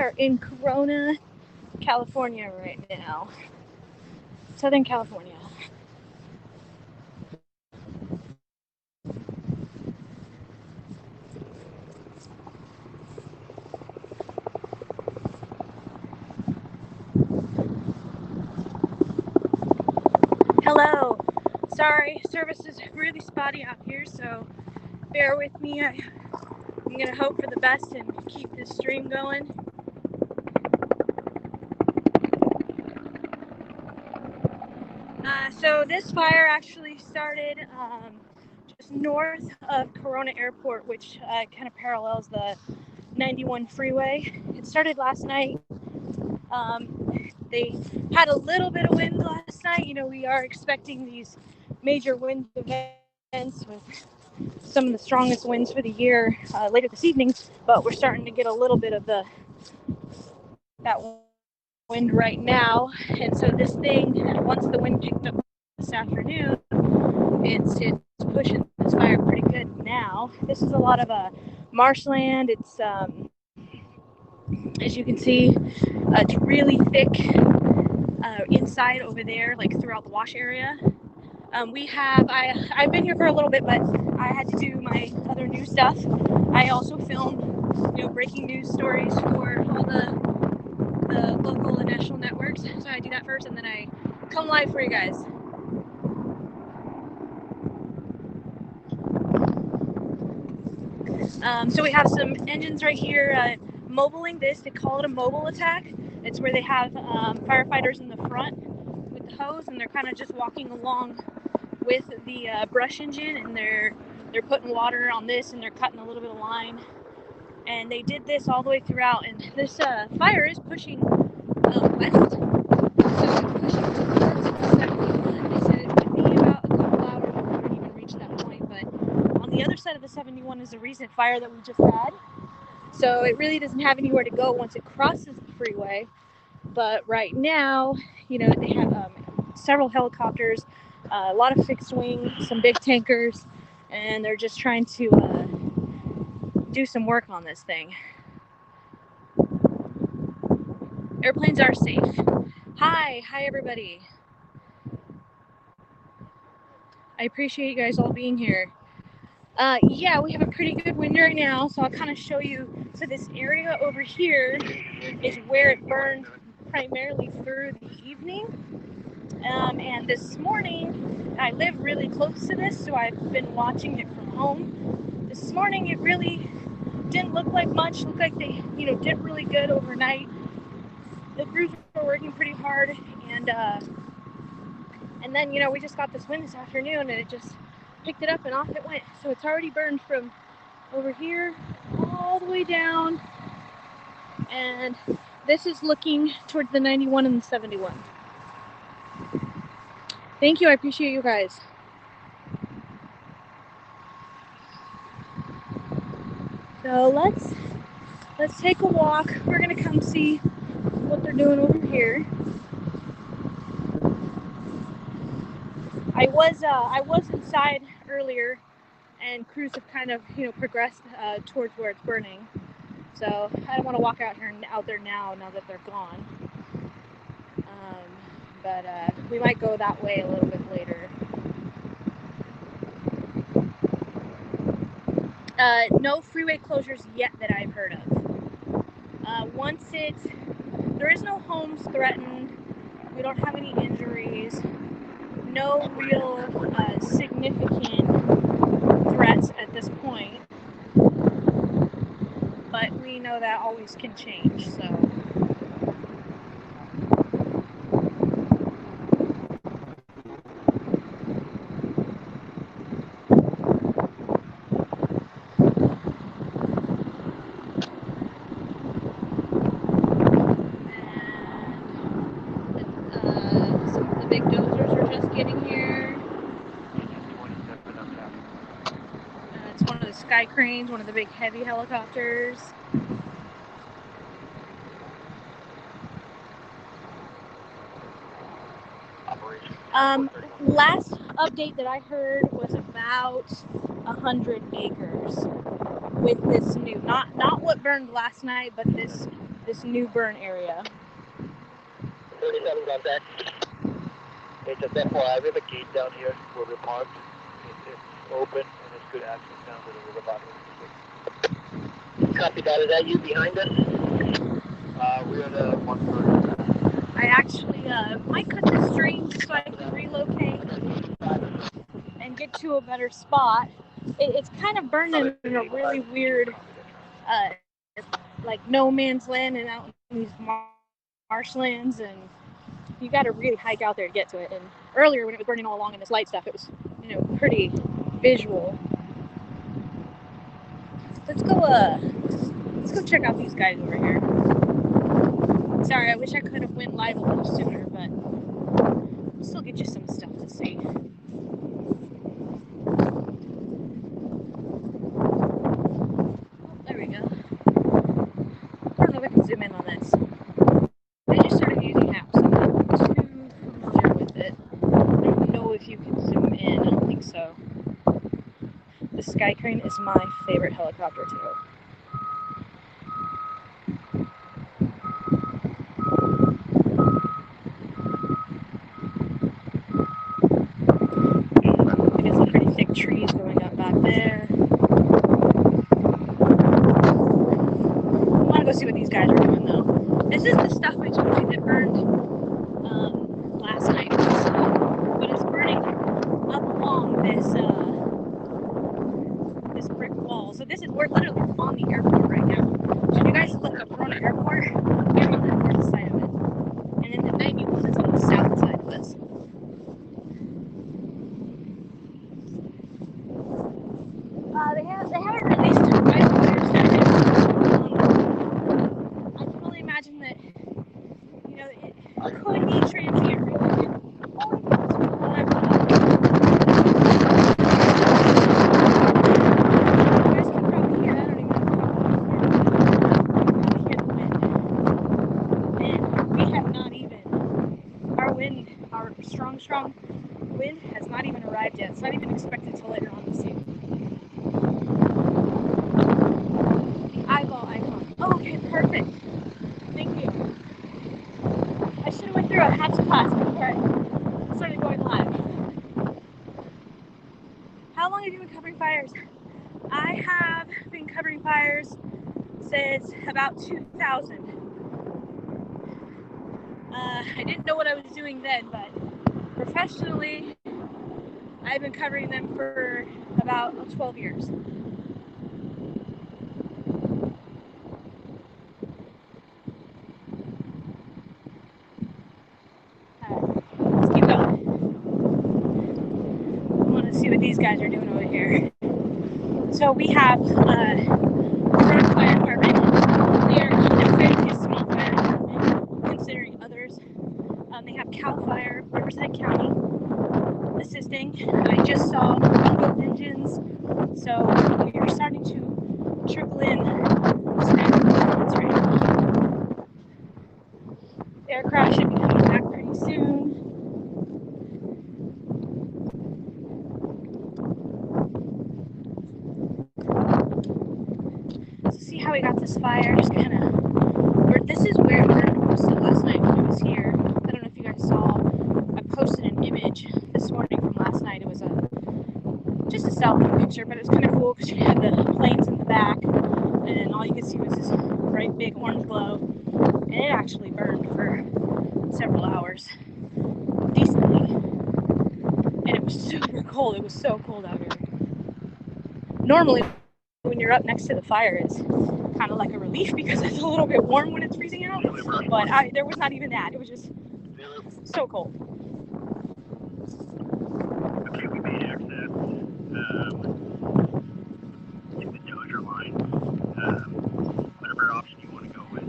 are in Corona, California right now. Southern California. Hello. Sorry, service is really spotty out here, so bear with me. I'm going to hope for the best and keep this stream going. So this fire actually started just north of Corona Airport, which kind of parallels the 91 freeway. It started last night. They had a little bit of wind last night. You know, we are expecting these major wind events with some of the strongest winds for the year later this evening, but we're starting to get a little bit of that wind right now. And so this thing, once the wind picked up this afternoon, it's pushing this fire pretty good now. This is a lot of marshland. It's as you can see, it's really thick inside over there, like throughout the wash area. I've been here for a little bit, but I had to do my other news stuff. I also film, breaking news stories for all the local and national networks. So I do that first, and then I come live for you guys. So we have some engines right here mobiling this. They call it a mobile attack. It's where they have firefighters in the front with the hose, and they're kind of just walking along with the brush engine, and they're putting water on this, and they're cutting a little bit of line. And they did this all the way throughout, and this fire is pushing west. So it's pushing towards 71. They said it would be about a couple hours before it even reached that point, but on the other side of the 71 is a recent fire that we just had. So it really doesn't have anywhere to go once it crosses the freeway. But right now, they have several helicopters, a lot of fixed wing, some big tankers, and they're just trying to do some work on this thing. Airplanes are safe. Hi everybody. I appreciate you guys all being here. Yeah, we have a pretty good wind right now, so I'll kind of show you. So this area over here is where it burned primarily through the evening. And this morning, I live really close to this, so I've been watching it from home. This morning, it really didn't look like much. Looked like they, did really good overnight. The crews were working pretty hard, and then, we just got this wind this afternoon, and it just picked it up and off it went. So it's already burned from over here all the way down, and this is looking towards the 91 and the 71. Thank you. I appreciate you guys. So let's take a walk. We're gonna come see what they're doing over here. I was inside earlier, and crews have kind of progressed towards where it's burning. So I don't want to walk out there now that they're gone. But we might go that way a little bit later. No freeway closures yet that I've heard of. There is no homes threatened. We don't have any injuries. No real significant threats at this point. But we know that always can change, so. Sky cranes, one of the big heavy helicopters. Last update that I heard was about 100 acres with this new, not what burned last night, but this this new burn area. 37 contact. Hey, just FYI, we have a gate down here where we're parked. It's open and there's good access down to the river bottom. Copy that. Is that you behind us? We're at 130. I actually might cut the string so I can relocate and get to a better spot. It's kind of burning in a really weird, like no man's land and out in these marshlands, and you got to really hike out there to get to it. And earlier when it was burning all along in this light stuff, it was, pretty visual. Let's go check out these guys over here. Sorry, I wish I could have went live a little sooner, but I'll still get you some stuff to see. There we go. I don't know if I can zoom in on this. I just started using apps, so I'm not too familiar with it. I don't know if you can zoom in. I don't think so. The Sky Crane is my favorite helicopter too. There's some pretty thick trees going up back there. I want to go see what these guys are doing though. This is the stuff I told you that burned last night, but it's burning up along this brick wall. So we're literally on the airport right now. So if you guys look up Corona Airport, we're on the north side of it, and then the 91 is on the south side of us. They haven't released it. I don't understand it. I can only imagine that, it could be transient related. Only because from what I've done. You guys can probably hear, I don't even know if you can probably hear the wind. And we have not even, our strong wind has not even arrived yet. It's not even expected till later on this evening. Eyeball icon. Oh, okay, perfect. Thank you. I should have went through a hatch class before I started going live. How long have you been covering fires? I have been covering fires since about 2000. I didn't know what I was doing then, but professionally, I've been covering them for about 12 years. Let's keep going. I want to see what these guys are doing over here. So we have Fire Department. They are a small fire department, considering others. They have CAL FIRE, Riverside County, assisting. I just saw both engines, so we are starting to trickle in snacks right now. The aircraft should be coming back pretty soon. So see how we got this fire, just kind of, this is where it burned most of last night when I was here. I don't know if you guys saw, I posted an image this morning from last night. It was just a selfie picture, but it was kind of cool because you had the planes in the back, and then all you could see was this bright big orange glow, and it actually burned for several hours, decently, and it was super cold. It was so cold out here. Normally, when you're up next to the fire, it's kind of like a relief because it's a little bit warm when it's freezing out, but there was not even that. It was just so cold. Okay, we made access in the Dozier line. Whatever option you want to go with.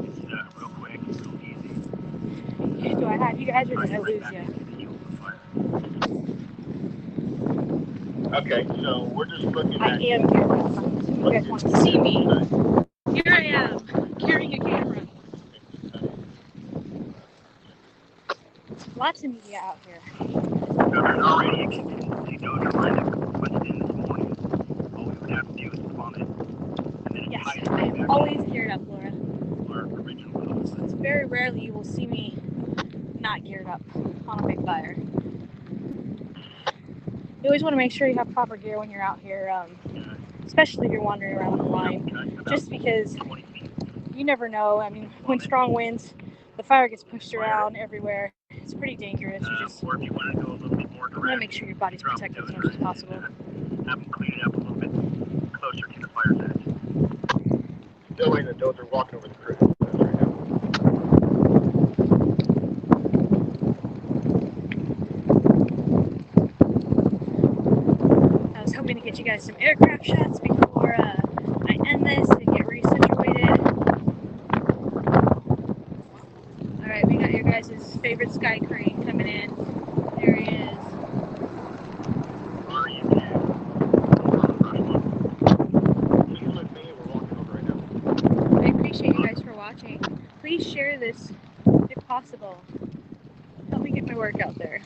It's real quick, real easy. Do I have you guys or did I lose you? Okay, so we're just looking I at... am here. You guys want to see me. Here I am, carrying a camera. Lots of media out here. So there's already a contingency Dozier line that was requested in this morning. All we would have to do is plumb it. And then yes, I am always geared up, Laura. It's very rarely you will see me not geared up on a big fire. You always want to make sure you have proper gear when you're out here, especially if you're wandering around the line, just because you never know. I mean, when strong winds, the fire gets pushed around everywhere. It's pretty dangerous. You just want to make sure your body's protected as much as possible. Have them clean it up a little bit closer to the fire's edge. Still waiting until they're walking over the crew. I was hoping to get you guys some aircraft shots before I end this and get resituated. Alright, we got your guys' favorite sky crane coming in. There he is. I appreciate you guys for watching. Please share this if possible. Help me get my work out there.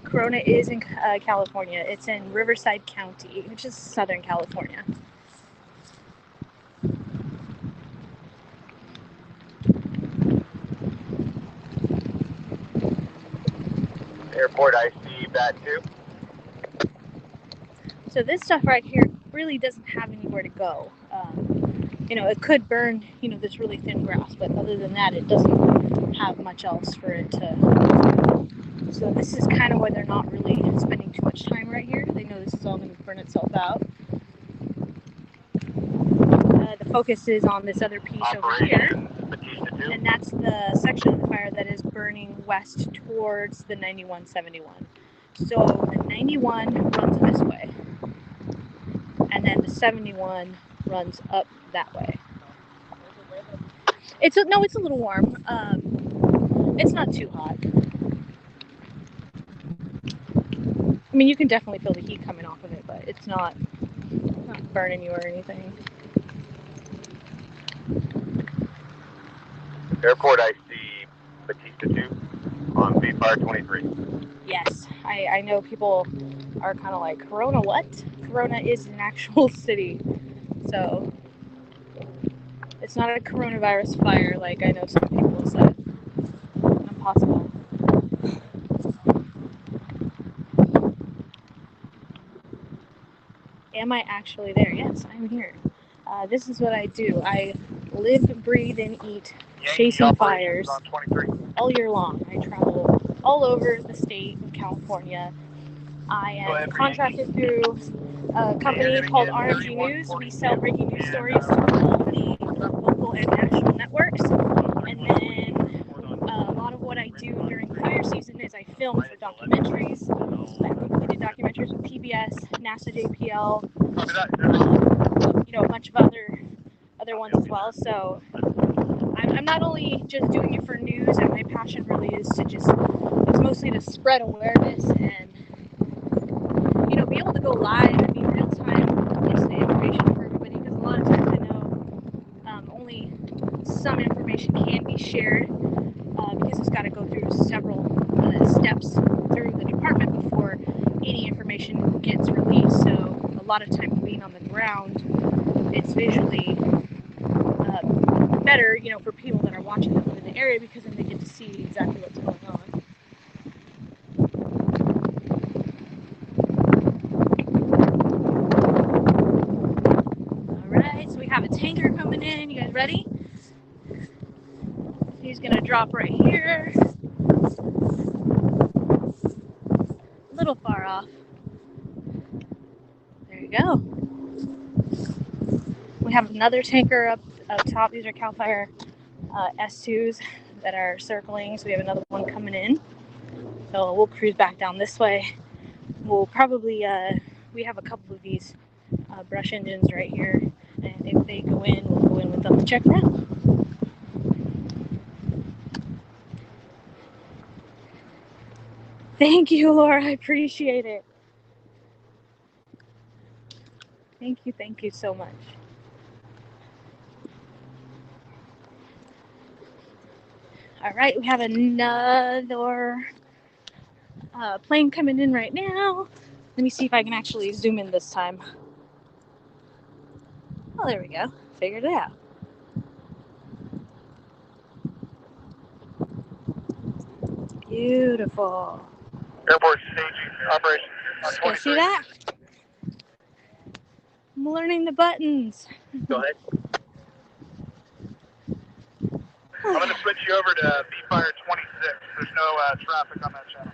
Corona is in California. It's in Riverside County, which is Southern California. Airport, I see that too. So this stuff right here really doesn't have anywhere to go. You know, it could burn, you know, this really thin grass, but other than that, it doesn't have much else for it to. So this is kind of why they're not really spending too much time right here. They know this is all going to burn itself out. The focus is on this other piece over here, and that's the section of the fire that is burning west towards the 9171. So the 91 runs this way, and then the 71 runs up that way. It's a little warm. It's not too hot. I mean, you can definitely feel the heat coming off of it, but it's not burning you or anything. Airport, I see Batista 2 on Feed Fire 23. Yes, I know people are kind of like, Corona what? Corona is an actual city. So it's not a coronavirus fire like I know some people said. Impossible. Am I actually there? Yes, I'm here. This is what I do. I live, breathe, and eat chasing fires all year long. I travel all over the state of California. I am contracted through a company called RMG News. We sell breaking news stories to all the local and national networks. And then a lot of what I do during fire season is I film for documentaries. I did documentaries with PBS, NASA JPL, you know, a bunch of other ones as well. So I'm not only just doing it for news, and my passion really is it's mostly to spread awareness and, you know, be able to go live and be real time with the information for everybody, because a lot of times I know only some information can be shared because it's got to go through several steps through the department before any information gets released. So a lot of times being on the ground, it's visually better, you know, for people that are watching that live in the area, because then they get to see exactly what's going on. Alright, so we have a tanker coming in. You guys ready? He's gonna drop right here. A little far off. There you go. We have another tanker up top. These are CAL FIRE S2s that are circling. So we have another one coming in. So we'll cruise back down this way. We'll probably, we have a couple of these brush engines right here. And if they go in, we'll go in with them to check them out. Thank you, Laura. I appreciate it. Thank you so much. All right, we have another plane coming in right now. Let me see if I can actually zoom in this time. Oh, there we go. Figured it out. Beautiful. Airport staging operation on You 23. see that? I'm learning the buttons. Go ahead. I'm going to switch you over to B-Fire 26. There's no traffic on that channel.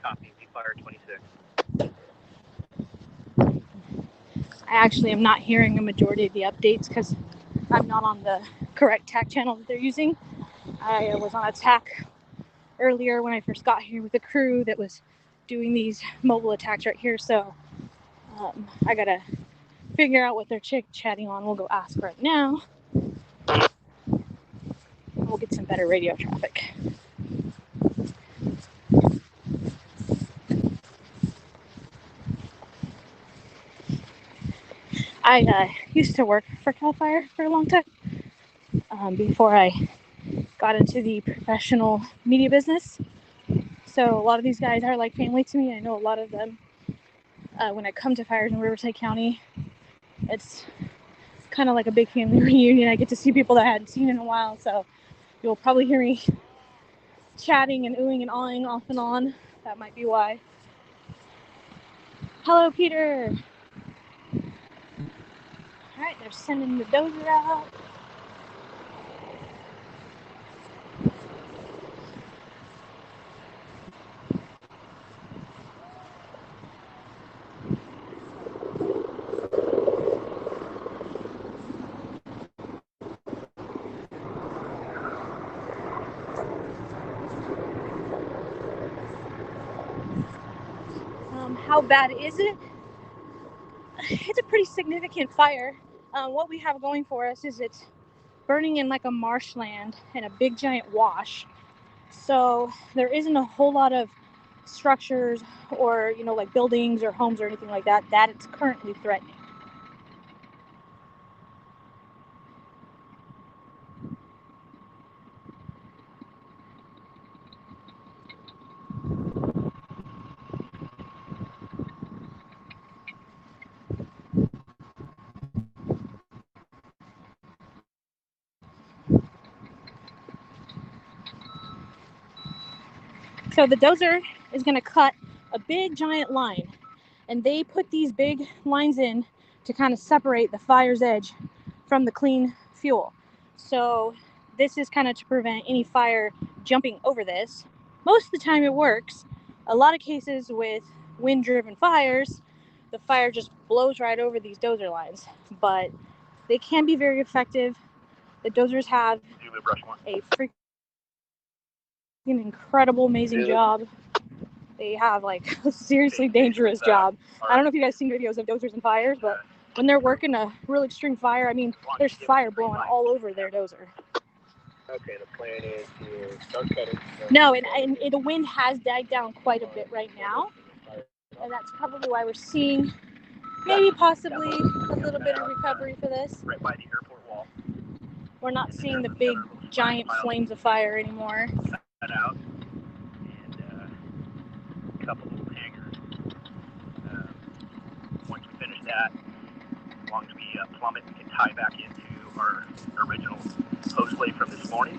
Copy, B-Fire 26. I actually am not hearing a majority of the updates because I'm not on the correct TAC channel that they're using. I was on a TAC earlier when I first got here with a crew that was doing these mobile attacks right here, so I gotta figure out what they're chatting on. We'll go ask right now. We'll get some better radio traffic. I used to work for CAL FIRE for a long time before I got into the professional media business. So a lot of these guys are like family to me. I know a lot of them. When I come to fires in Riverside County, it's kind of like a big family reunion. I get to see people that I hadn't seen in a while, so you'll probably hear me chatting and oohing and awing off and on. That might be why. Hello, Peter. All right, they're sending the dozer out. How bad is it? It's a pretty significant fire. What we have going for us is it's burning in like a marshland and a big giant wash. So there isn't a whole lot of structures or, like buildings or homes or anything like that it's currently threatening. So the dozer is going to cut a big giant line, and they put these big lines in to kind of separate the fire's edge from the clean fuel. So this is kind of to prevent any fire jumping over this. Most of the time it works. A lot of cases with wind-driven fires, the fire just blows right over these dozer lines, but they can be very effective. The dozers have a freaking incredible, amazing job. They have like a seriously dangerous job. I don't know if you guys seen videos of dozers and fires, but when they're working a real extreme fire, I mean, there's fire blowing all over their dozer. Okay, the plan is to start cutting. No, and the wind has died down quite a bit right now, and that's probably why we're seeing maybe possibly a little bit of recovery for this. Right by the airport wall. We're not seeing the big giant flames of fire anymore. Cut out and a couple little hangers. Once we finish that, as long as we plumb it, we can tie back into our original hose blade from this morning,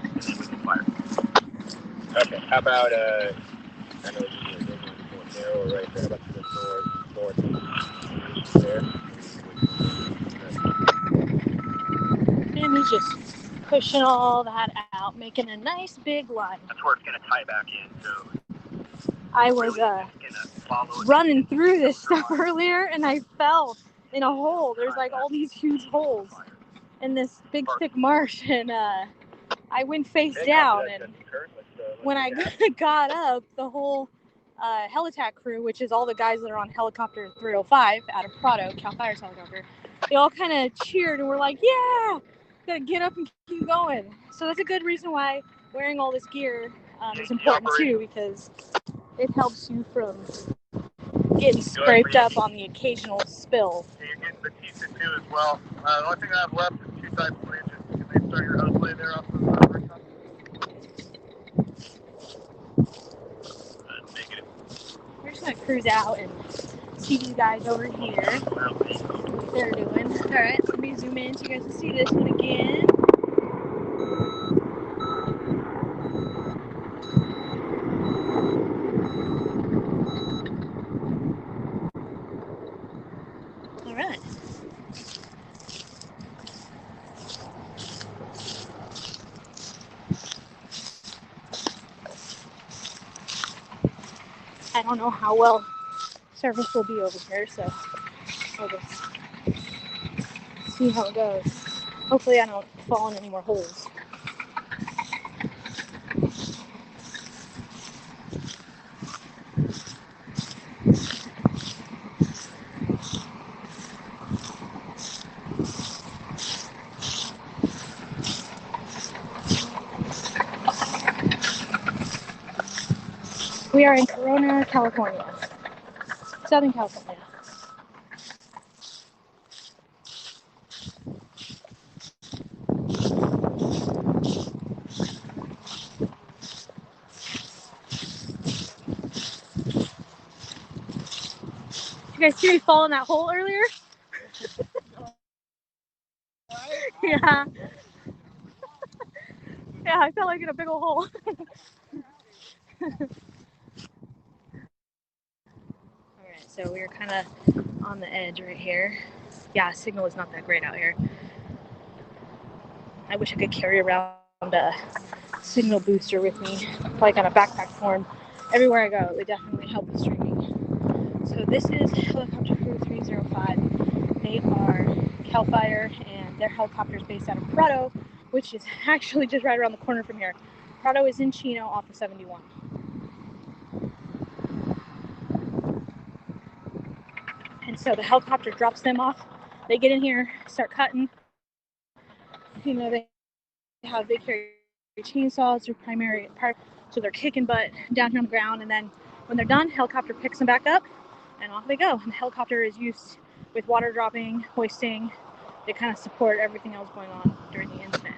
and then we can fire. Okay, how about, I know you're going narrow right there, about to the north there. And he's just pushing all that out, making a nice big line. That's where it's going to tie back in, so I was running through this stuff earlier, and I fell in a hole. There's like all these huge holes in this big thick marsh, and I went face down, and when I got up, the whole helitack crew, which is all the guys that are on helicopter 305 out of Prado, CAL FIRE's helicopter, they all kind of cheered and were like, yeah, gotta get up and keep going. So that's a good reason why wearing all this gear is important too, because it helps you from getting scraped up on the occasional spill. Yeah, you're getting the T2 as well. The only thing I have left is 2 types of engines. Can they start your hose blade there off of the rooftop? Negative. We're just gonna cruise out and see these guys over here. What they're doing. Alright, let me zoom in so you guys can see this one again. I don't know how well service will be over here, so I'll just see how it goes. Hopefully I don't fall in any more holes. We are in Corona, California. Southern California. You guys see me fall in that hole earlier? Yeah. Yeah, I felt like in a big old hole. Alright, so we're kind of on the edge right here. Yeah, signal is not that great out here. I wish I could carry around a signal booster with me, like on a backpack form. Everywhere I go, it would definitely help with streaming. So this is Helicopter Crew 305. They are CAL FIRE, and their helicopter is based out of Prado, which is actually just right around the corner from here. Prado is in Chino off of 71. And so the helicopter drops them off. They get in here, start cutting. You know, they carry chainsaws, their primary part, so they're kicking butt down here on the ground. And then when they're done, helicopter picks them back up, and off they go. And the helicopter is used with water dropping, hoisting. They kind of support everything else going on during the incident.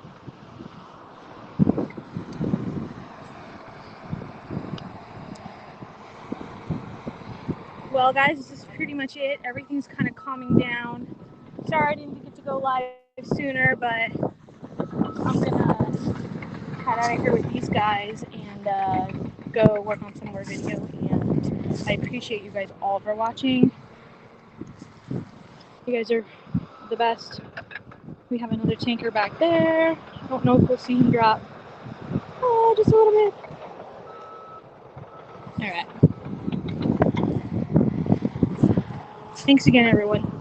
Well, guys, this is pretty much it. Everything's kind of calming down. Sorry I didn't get to go live sooner, but I'm gonna head out of here with these guys and go work on some more video. And I appreciate you guys all for watching. You guys are the best. We have another tanker back there. Don't know if we'll see him drop. Oh, just a little bit. All right. Thanks again, everyone.